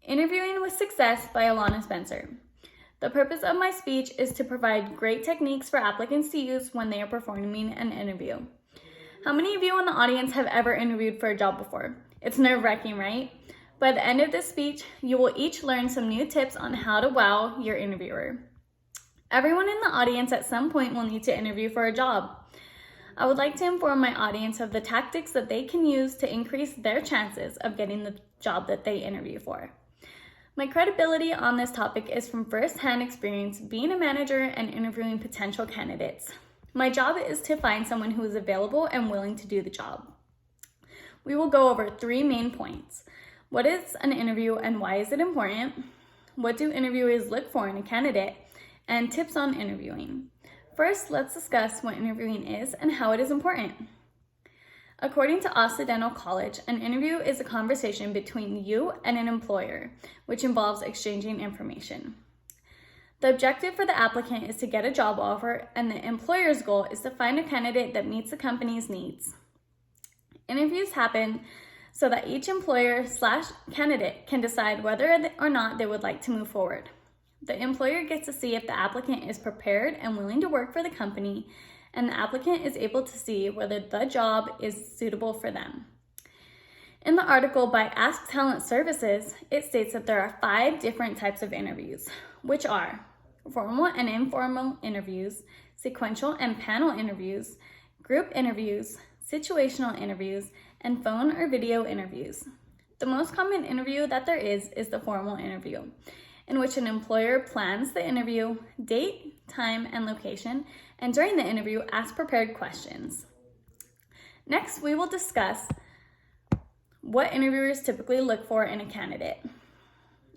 Interviewing with Success by Alana Spencer. The purpose of my speech is to provide great techniques for applicants to use when they are performing an interview. How many of you in the audience have ever interviewed for a job before? It's nerve-wracking, right? By the end of this speech, you will each learn some new tips on how to wow your interviewer. Everyone in the audience at some point will need to interview for a job. I would like to inform my audience of the tactics that they can use to increase their chances of getting the job that they interview for. My credibility on this topic is from first-hand experience being a manager and interviewing potential candidates. My job is to find someone who is available and willing to do the job. We will go over 3 main points. What is an interview and why is it important? What do interviewers look for in a candidate? And tips on interviewing. First, let's discuss what interviewing is and how it is important. According to Occidental College, an interview is a conversation between you and an employer, which involves exchanging information. The objective for the applicant is to get a job offer, and the employer's goal is to find a candidate that meets the company's needs. Interviews happen so that each employer/candidate can decide whether or not they would like to move forward. The employer gets to see if the applicant is prepared and willing to work for the company, and the applicant is able to see whether the job is suitable for them. In the article by Ask Talent Services, it states that there are 5 different types of interviews, which are formal and informal interviews, sequential and panel interviews, group interviews, situational interviews, and phone or video interviews. The most common interview that there is the formal interview, in which an employer plans the interview, date, time, and location, and during the interview, asks prepared questions. Next, we will discuss what interviewers typically look for in a candidate.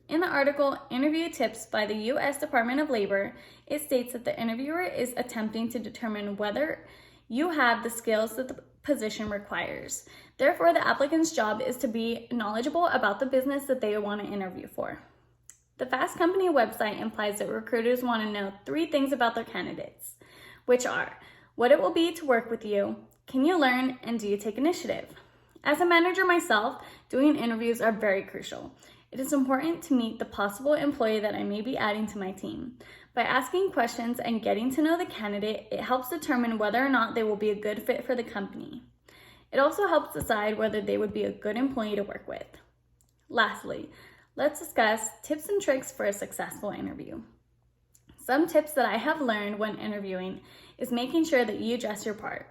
In the article, Interview Tips by the U.S. Department of Labor, it states that the interviewer is attempting to determine whether you have the skills that the position requires. Therefore, the applicant's job is to be knowledgeable about the business that they want to interview for. The Fast Company website implies that recruiters want to know 3 things about their candidates, which are what it will be to work with you, can you learn, and do you take initiative? As a manager myself, doing interviews are very crucial. It is important to meet the possible employee that I may be adding to my team. By asking questions and getting to know the candidate, it helps determine whether or not they will be a good fit for the company. It also helps decide whether they would be a good employee to work with. Lastly, let's discuss tips and tricks for a successful interview. Some tips that I have learned when interviewing is making sure that you dress your part.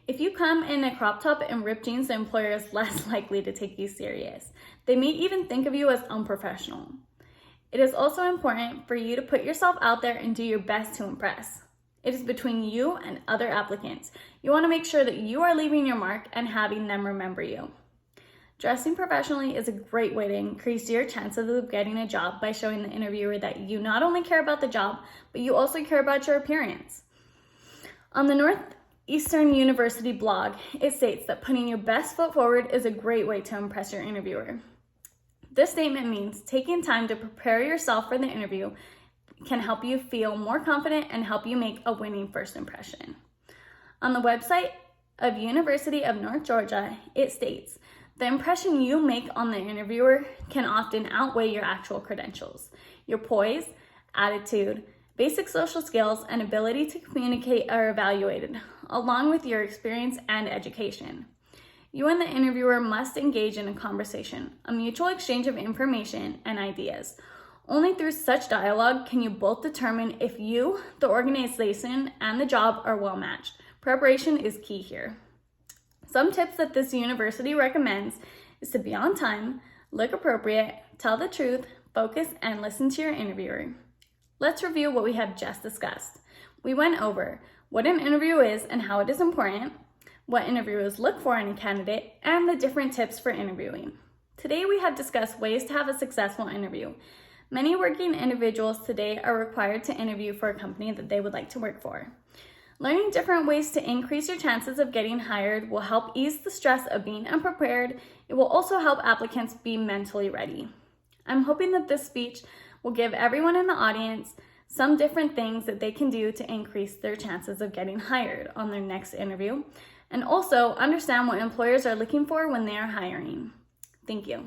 If you come in a crop top and ripped jeans, the employer is less likely to take you serious. They may even think of you as unprofessional. It is also important for you to put yourself out there and do your best to impress. It is between you and other applicants. You want to make sure that you are leaving your mark and having them remember you. Dressing professionally is a great way to increase your chances of getting a job by showing the interviewer that you not only care about the job, but you also care about your appearance. On the Northeastern University blog, it states that putting your best foot forward is a great way to impress your interviewer. This statement means taking time to prepare yourself for the interview can help you feel more confident and help you make a winning first impression. On the website of University of North Georgia, it states, the impression you make on the interviewer can often outweigh your actual credentials. Your poise, attitude, basic social skills, and ability to communicate are evaluated, along with your experience and education. You and the interviewer must engage in a conversation, a mutual exchange of information and ideas. Only through such dialogue can you both determine if you, the organization, and the job are well matched. Preparation is key here. Some tips that this university recommends is to be on time, look appropriate, tell the truth, focus, and listen to your interviewer. Let's review what we have just discussed. We went over what an interview is and how it is important, what interviewers look for in a candidate, and the different tips for interviewing. Today we have discussed ways to have a successful interview. Many working individuals today are required to interview for a company that they would like to work for. Learning different ways to increase your chances of getting hired will help ease the stress of being unprepared. It will also help applicants be mentally ready. I'm hoping that this speech will give everyone in the audience some different things that they can do to increase their chances of getting hired on their next interview, and also understand what employers are looking for when they are hiring. Thank you.